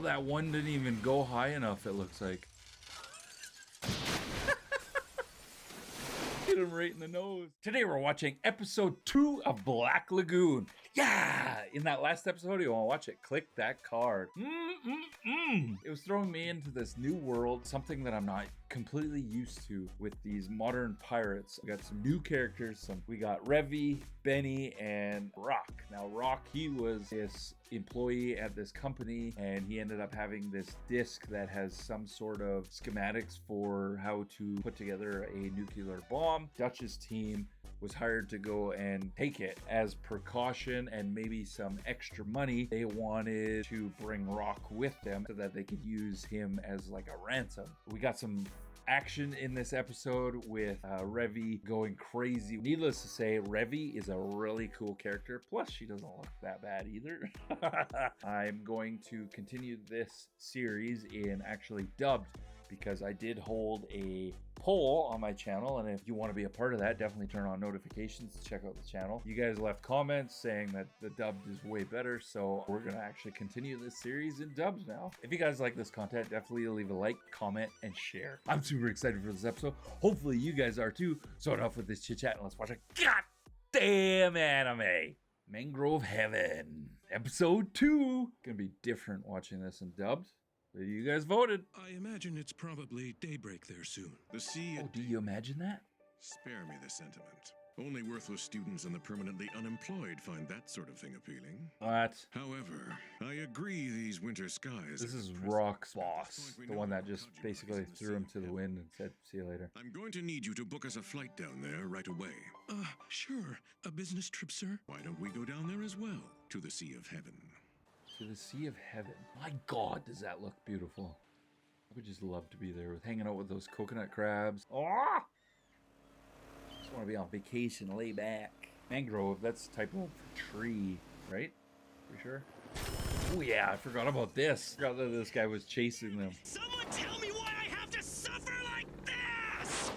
Oh, that one didn't even go high enough, it looks like. Hit him right in the nose. Today we're watching episode 2 of Black Lagoon. Yeah! In that last episode, you want to watch it, click that card. It was throwing me into this new world, something that I'm not completely used to with these modern pirates. We got some new characters. We got Revy, Benny, and Rock. Now, Rock, he was this employee at this company, and he ended up having this disc that has some sort of schematics for how to put together a nuclear bomb. Dutch's team was hired to go and take it as precaution and maybe some extra money. They wanted to bring Rock with them so that they could use him as like a ransom. We got some action in this episode with Revy going crazy. Needless to say, Revy is a really cool character. Plus, she doesn't look that bad either. I'm going to continue this series in actually dubbed because I did hold a poll on my channel, and if you want to be a part of that, definitely turn on notifications to check out the channel. You guys left comments saying that the dubbed is way better, so we're gonna actually continue this series in dubs now. If you guys like this content, definitely leave a like, comment, and share. I'm super excited for this episode. Hopefully you guys are too. So enough with this chit chat and let's watch a goddamn anime. Mangrove Heaven, episode 2. Gonna be different watching this in dubbed. You guys voted. I imagine it's probably daybreak there soon. The sea... Oh, do you imagine that? Spare me the sentiment. Only worthless students and the permanently unemployed find that sort of thing appealing. What? However, I agree these winter skies... This is Rock's boss, the one that just basically threw him to the wind and said, see you later. I'm going to need you to book us a flight down there right away. Sure. A business trip, sir? Why don't we go down there as well? To the Sea of Heaven. To the Sea of Heaven. My God, does that look beautiful. I would just love to be there with hanging out with those coconut crabs. Oh! Just want to be on vacation, lay back. Mangrove, that's the type of tree, right? For sure. Oh yeah, I forgot about this. I forgot that this guy was chasing them. Someone tell me why I have to suffer like this!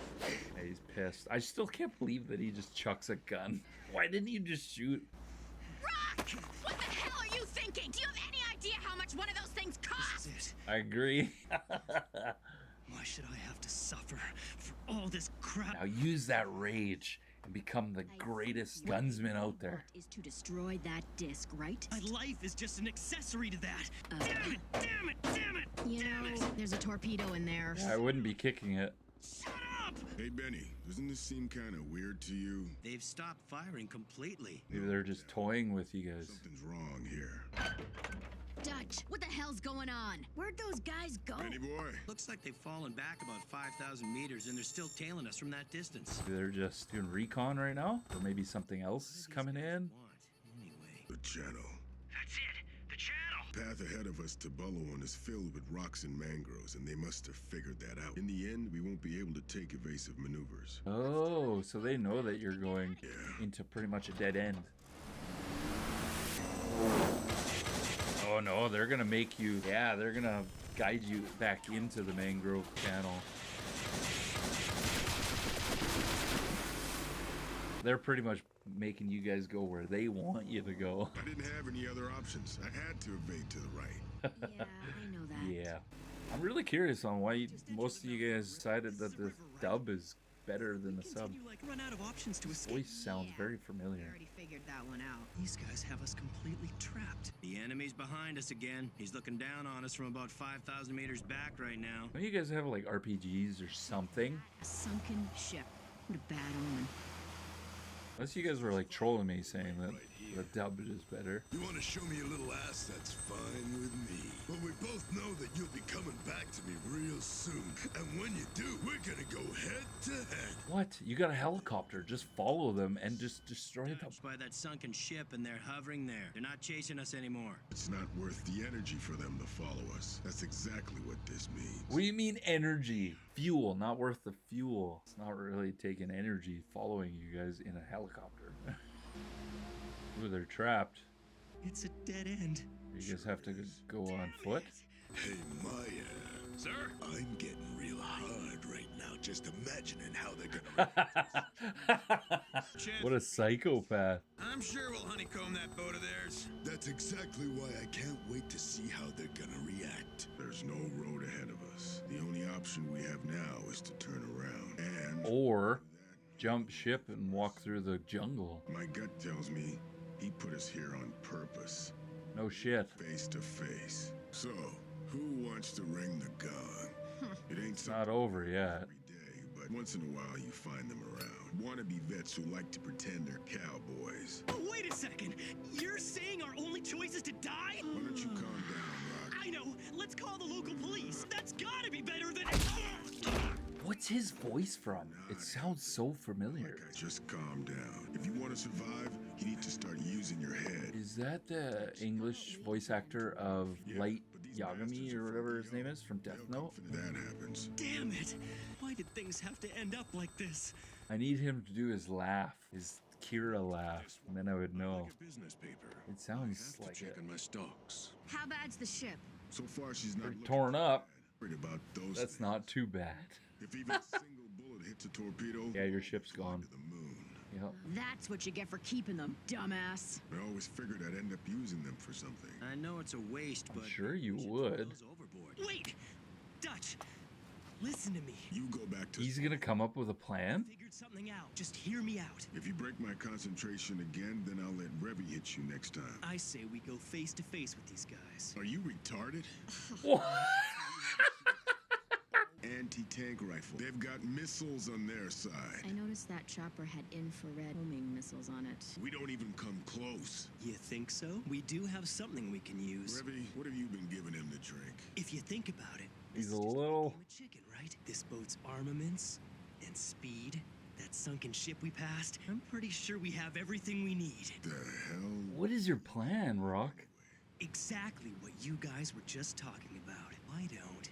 Yeah, he's pissed. I still can't believe that he just chucks a gun. Why didn't he just shoot? Rock! What the hell are you thinking? Do you have any idea how much one of those things costs? This is it. I agree. Why should I have to suffer for all this crap? Now use that rage and become the greatest gunsman out there. Is to destroy that disc, right? My life is just an accessory to that. Damn it! Damn it! Damn it! You Damn know, it! there's a torpedo in there. I wouldn't be kicking it. Shut up! Hey, Benny, doesn't this seem kind of weird to you? They've stopped firing completely. Maybe they're just toying with you guys. Something's wrong here. Dutch, what the hell's going on? Where'd those guys go? Benny boy. Looks like they've fallen back about 5,000 meters and they're still tailing us from that distance. Maybe they're just doing recon right now, or maybe something else is coming in. Anyway. The channel. That's it! The channel! Path ahead of us to Bullowon is filled with rocks and mangroves, and they must have figured that out. In the end, we won't be able to take evasive maneuvers. Oh, so they know that you're going into pretty much a dead end. Oh no, they're gonna make you, yeah, they're gonna guide you back into the mangrove channel. They're pretty much making you guys go where they want you to go. I didn't have any other options. I had to evade to the right. Yeah, I know that. Yeah. I'm really curious on why most of you guys decided that the dub is better than the sub. Like run out of options to escape. Voice sounds very I familiar. already figured that one out. These guys have us completely trapped. The enemy's behind us again. He's looking down on us from about 5,000 meters back right now. Don't you guys have like RPGs or something? A sunken ship. What a bad omen. Unless you guys were like trolling me saying that the dub is better. You want to show me a little ass? That's fine with me. But we both know that you'll be coming back to me real soon. And when you do, we're gonna go head to head. What? You got a helicopter. Just follow them and just destroy them. By that sunken ship and they're hovering there. They're not chasing us anymore. It's not worth the energy for them to follow us. That's exactly what this means. What do you mean energy? Fuel, not worth the fuel. It's not really taking energy following you guys in a helicopter. Ooh, they're trapped. It's a dead end. You just have to go on foot? Hey, Maya. Sir? I'm getting real hard right now just imagining how they're gonna. What a psychopath. I'm sure we'll honeycomb that boat of theirs. That's exactly why I can't wait to see how they're gonna react. There's no road ahead of us. The only option we have now is to turn around and. Or jump ship and walk through the jungle. My gut tells me he put us here on purpose. No shit. Face to face. So, who wants to ring the gun? It ain't It's not over yet. every day, but once in a while you find them around. Wannabe vets who like to pretend they're cowboys. Oh, wait a second. You're saying our only choice is to die? Why don't you calm down, Rock? I know. Let's call the local police. That's gotta be better than. What's his voice from? It sounds so familiar. Just calm down. If you want to survive, you need to start using your head. Is that the English voice actor of Light Yagami or whatever his name is from Death Note? If that happens. Damn it. Why did things have to end up like this? I need him to do his laugh, his Kira laugh, and then I would know. Business paper. It sounds like it. my stocks. How bad's the ship? So far, she's not Pretty looking torn up. worried about those. That's not too bad. If even a single bullet hits a torpedo, Yeah, your ship's fly gone. to the moon. Yep. That's what you get for keeping them, dumbass. I always figured I'd end up using them for something. I know it's a waste, I'm but sure you we should would. throw those overboard. Wait! Dutch! Listen to me. You go back to. He's gonna come up with a plan? Figured something out. Just hear me out. If you break my concentration again, then I'll let Revy hit you next time. I say we go face to face with these guys. Are you retarded? What? Anti-tank rifle. They've got missiles on their side. I noticed that chopper had infrared homing missiles on it. We don't even come close. You think so? We do have something we can use. Revy, what have you been giving him to drink? If you think about it, He's this a is just little- game of chicken, right? This boat's armaments and speed, that sunken ship we passed. I'm pretty sure we have everything we need. The hell? What is your plan, Rock? Exactly what you guys were just talking about. Why don't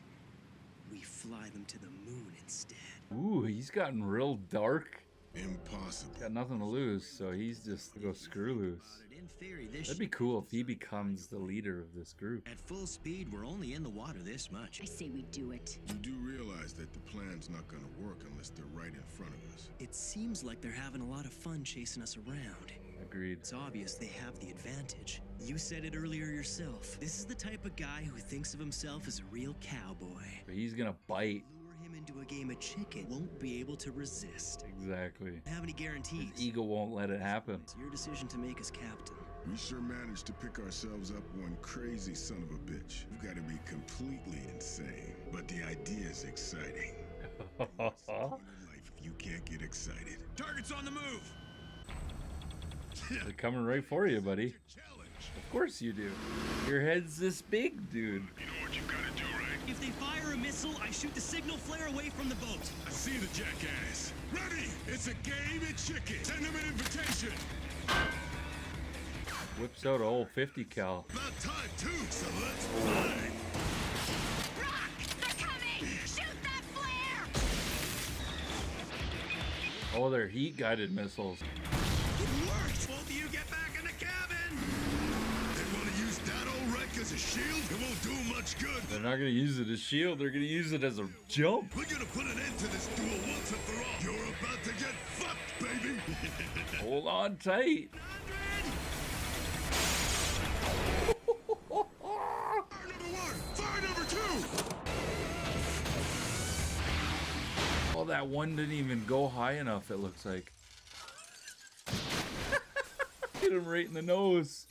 we fly them to the moon instead? Ooh, he's gotten real dark. Impossible. Got nothing to lose, so he's just go screw loose. But in theory, this That'd be cool if he becomes the leader of this group. at full speed, we're only in the water this much. I say we do it. You do realize that the plan's not gonna work unless they're right in front of us. It seems like they're having a lot of fun chasing us around. Agreed. It's obvious they have the advantage. You said it earlier yourself. This is the type of guy who thinks of himself as a real cowboy. But he's gonna bite. Lure him into a game of chicken, won't be able to resist. Exactly. Don't have any guarantees. His ego won't let it happen. It's your decision to make us captain. We sure managed to pick ourselves up one crazy son of a bitch. We've got to be completely insane. But the idea is exciting. In life, if you can't get excited. Target's on the move! They're coming right for you, buddy. Challenge. Of course you do. Your head's this big, dude. You know what you gotta do, right? If they fire a missile, I shoot the signal flare away from the boat. I see the jackass. Ready? It's a game of chicken. Send him an invitation. Whips out a whole 50 cal. About time, too, so let's fly. Rock! They're coming! Shoot that flare! Oh, they're heat-guided missiles. It worked! Both of you get back in the cabin! They want to use that old wreck as a shield? It won't do much good. They're not gonna use it as shield. They're gonna use it as a jump. We're gonna put an end to this duel once and for all. You're about to get fucked, baby. Hold on tight. Fire number one. Fire number two. Oh, that one didn't even go high enough, it looks like. Hit him right in the nose.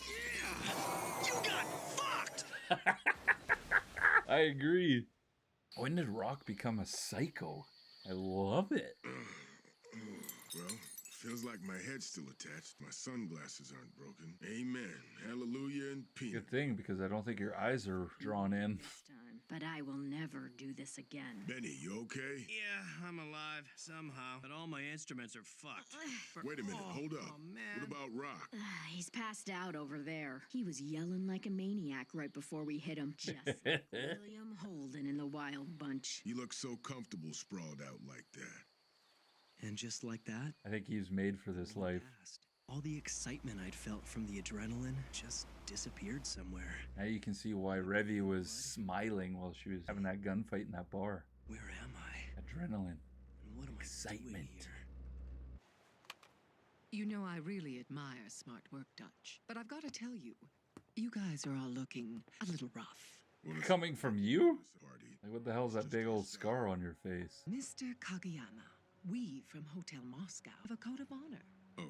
You got fucked! I agree. When did Rock become a psycho? I love it. Well, feels like my head's still attached. My sunglasses aren't broken. Amen. Hallelujah and peanut. Good thing, because I don't think your eyes are drawn in. This time. But I will never do this again. Benny, you okay? Yeah, I'm alive, somehow. But all my instruments are fucked. Wait a minute, hold up. Oh, man. What about Rock? He's passed out over there. He was yelling like a maniac right before we hit him. Just like William Holden in the Wild Bunch. He looks so comfortable sprawled out like that. And just like that, I think he's made for this life. passed. All the excitement I'd felt from the adrenaline just disappeared somewhere. Now you can see why Revy was smiling while she was having that gunfight in that bar. Where am I? Adrenaline. What am I doing Excitement. here? You know, I really admire smart work, Dutch. But I've got to tell you, you guys are all looking a little rough. Coming from you? Party. Like, what the hell's that big old scar on your face? Mr. Kageyama, we from Hotel Moscow have a code of honor. Oh,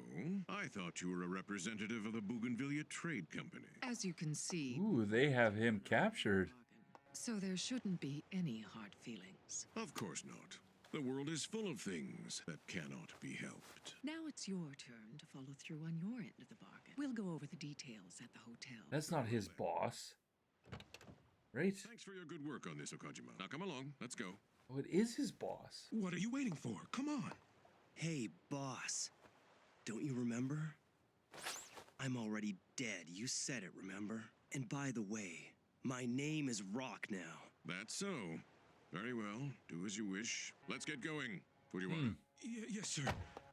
I thought you were a representative of the Bougainvillea Trade Company. As you can see, Ooh, they have him captured. so there shouldn't be any hard feelings. Of course not. The world is full of things that cannot be helped. Now it's your turn to follow through on your end of the bargain. We'll go over the details at the hotel. That's not his boss. Right? Thanks for your good work on this, Okajima. Now come along, let's go. Oh, it is his boss. What are you waiting for? Come on. Hey, boss. Don't you remember? I'm already dead. You said it, remember? And by the way, my name is Rock now. That's so. Very well. Do as you wish. Let's get going. Fujiwara. Yes, sir.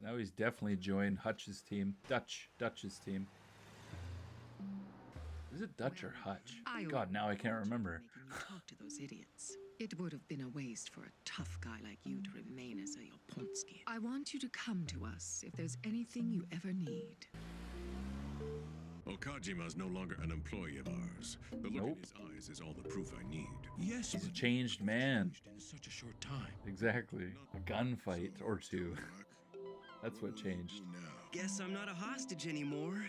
Now he's definitely joined Hutch's team. Dutch's team. Is it Dutch or Hutch? God, now I can't remember. Making you talk to those idiots. It would have been a waste for a tough guy like you to remain as a Yaponski. I want you to come to us if there's anything you ever need. Okajima's no longer an employee of ours. The look Nope. in his eyes is all the proof I need. Yes, He's a but changed man. in such a short time. Exactly. A gunfight or two. That's what changed. Guess I'm not a hostage anymore,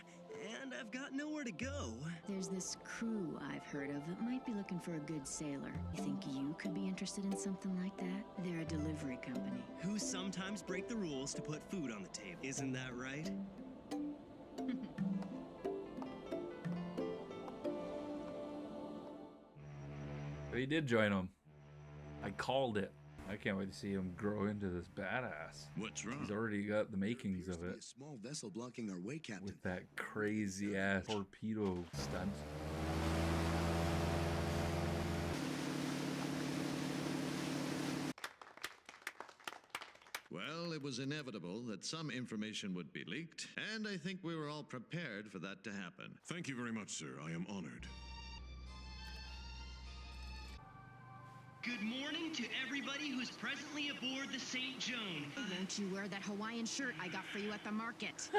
and I've got nowhere to go. There's this crew I've heard of that might be looking for a good sailor. You think you could be interested in something like that? They're a delivery company. Who sometimes break the rules to put food on the table. Isn't that right? But he did join him. I called it. I can't wait to see him grow into this badass. What's wrong? He's already got the makings of Be it a small vessel blocking our way, Captain. with that crazy ass torpedo stunt. Well, it was inevitable that some information would be leaked, and I think we were all prepared for that to happen. Thank you very much, sir. I am honored. Good morning to everybody who's presently aboard the St. Joan. Won't you wear that Hawaiian shirt I got for you at the market?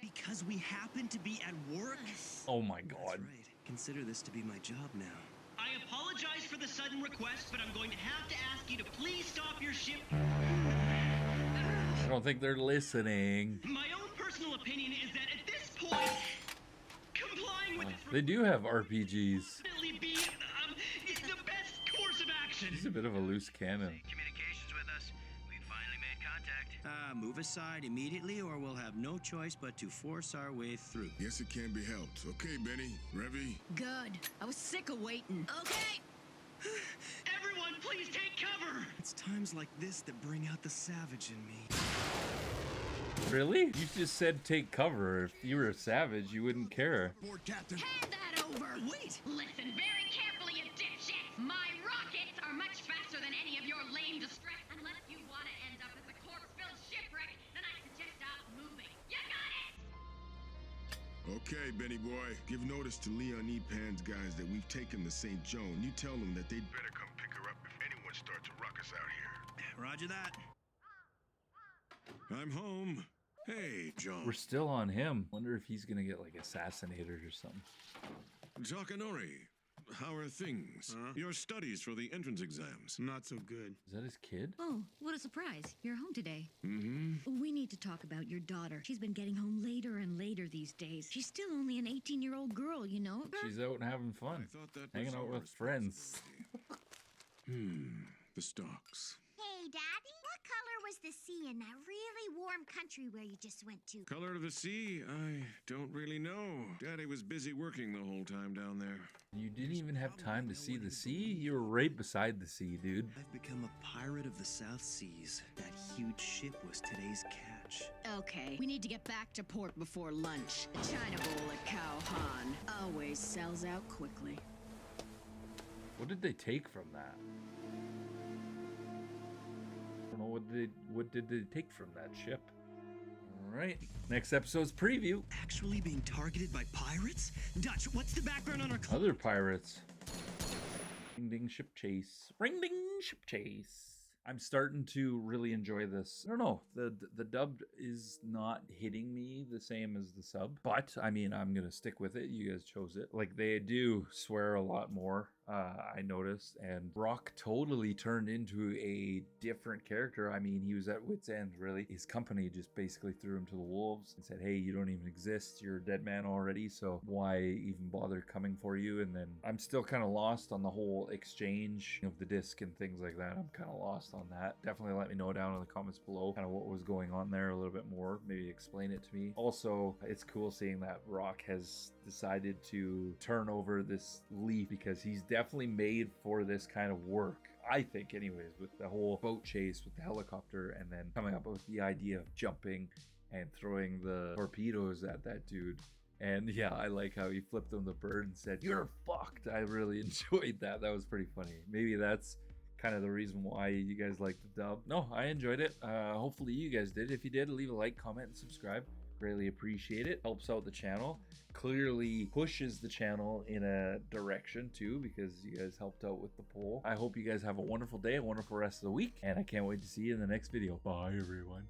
Because we happen to be at work? Oh my That's god. right. Consider this to be my job now. I apologize for the sudden request, but I'm going to have to ask you to please stop your ship. I don't think they're listening. My own personal opinion is that at this point, complying with this They do have RPGs. definitely be is the best course of action. He's a bit of a loose cannon. Communications with us. We finally made contact. Move aside immediately or we'll have no choice but to force our way through. Yes, it can be helped. Okay, Benny. Revy. Good. I was sick of waiting. Okay. Everyone, please take cover. It's times like this that bring out the savage in me. Really? You just said take cover. If you were a savage, you wouldn't care. Board, Captain. Hand that over. Wait. Listen very carefully, you dipshits. My rockets are much faster than any of your lame distress. Unless you want to end up as a corpse-filled shipwreck, then I suggest stop moving. You got it? Okay, Benny boy. Give notice to Leon Pan's guys that we've taken the St. Joan. You tell them that they'd better come pick her up if anyone starts to ruck us out here. Roger that. I'm home. Hey, John. We're still on him. Wonder if he's gonna get like assassinated or something. Takanori, how are things? Your studies for the entrance exams. Not so good. Is that his kid? Oh, what a surprise. You're home today. Mm-hmm. We need to talk about your daughter. She's been getting home later and later these days. She's still only an 18-year-old girl, you know? She's out and having I fun. thought that Hanging was out our with friends. The stocks. Hey, Daddy, what color was the sea in that really warm country where you just went to? Color of the sea? I don't really know. Daddy was busy working the whole time down there. You didn't even have time to see the sea? You were right beside the sea, dude. I've become a pirate of the South Seas. That huge ship was today's catch. Okay, we need to get back to port before lunch. The China Bowl at Cow Han always sells out quickly. What did they take from that? I don't know what did they take from that ship. Alright. Next episode's preview. Actually being targeted by pirates? Dutch, what's the background on our Other pirates. Ring ding ship chase. Ring ding ship chase. I'm starting to really enjoy this. I don't know, the dubbed is not hitting me the same as the sub, but I mean, I'm gonna stick with it. You guys chose it. Like, they do swear a lot more, I noticed, and Rock totally turned into a different character. I mean, he was at wit's end, really. His company just basically threw him to the wolves and said, hey, you don't even exist, you're a dead man already, so why even bother coming for you? And then I'm still kind of lost on the whole exchange of the disc and things like that. I'm kind of lost on that. Definitely let me know down in the comments below kind of what was going on there a little bit more. Maybe explain it to me. Also, it's cool seeing that Rock has decided to turn over this leaf, because he's definitely made for this kind of work, I think, anyways, with the whole boat chase with the helicopter, and then coming up with the idea of jumping and throwing the torpedoes at that dude. And yeah, I like how he flipped him the bird and said, "You're fucked." I really enjoyed that. That was pretty funny. Maybe that's kind of the reason why you guys like the dub. No, I enjoyed it. Hopefully you guys did. If you did, leave a like, comment, and subscribe. Greatly appreciate it. Helps out the channel. Clearly pushes the channel in a direction too, because you guys helped out with the poll. I hope you guys have a wonderful day, a wonderful rest of the week, and I can't wait to see you in the next video. Bye, everyone.